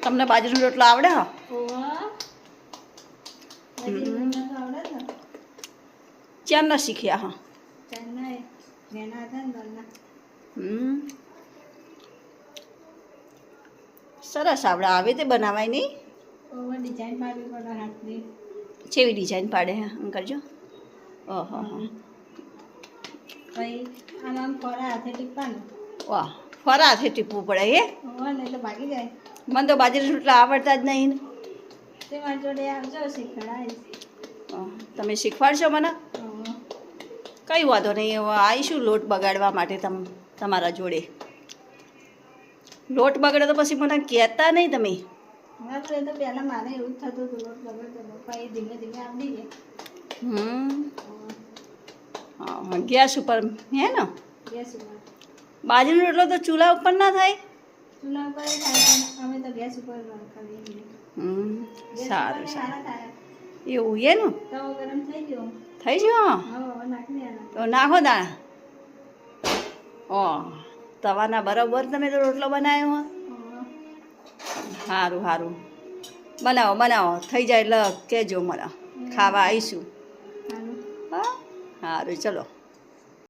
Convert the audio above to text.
તમને બાજરીનો રોટલો આવડે હા? ક્યાં ના શીખ્યા હા? સરસ આવડે. આવે તે બનાવાય નહીં? ડિઝાઇન પાડવી પડે હાથની. કેવી ડિઝાઇન પાડે હે આમ કરજો. ઓહો હો. પછી આમ ફરા હાથે ટીપવાનું. વાહ, ફરા હાથે ટીપવું પડે હે? એટલે ભાગી જાય. મને તો બાજરીના રોટલા આવડતા જ નહીં. તે મારી જોડે આવજો, શીખવાડીશ. તમે શીખવાડશો મને? કઈ વાંધો નહીં, હવે આવીશું લોટ બગાડવા માટે તમારા જોડે. લોટ બગડે તો પછી મને કહેતા નહીં તમે. હા તો એ તો પહેલાં મારે એવું જ થતું હતું, લોટ બગડતો પછી ધીમે ધીમે આવડી જાય. હા, ગેસ ઉપર હે ને? ગેસ ઉપર. બાજરીનો રોટલો તો ચૂલા ઉપર ના થાય? ચૂલા ઉપર થાય પણ અમે તો ગેસ ઉપર કરીએ. સારું સારું. સારા થાય. એવું એ ને? તવો ગરમ થઈ ગયો. થઈ ગયો? હવે નાખી દેવાના. તો નાખો દાણા. તવાના બરાબર તમે તો રોટલો બનાવ્યો હો. સારું સારું, બનાવો બનાવો, થઈ જાય એટલે કહેજો મને, ખાવા આવીશું. હા સારું, ચલો.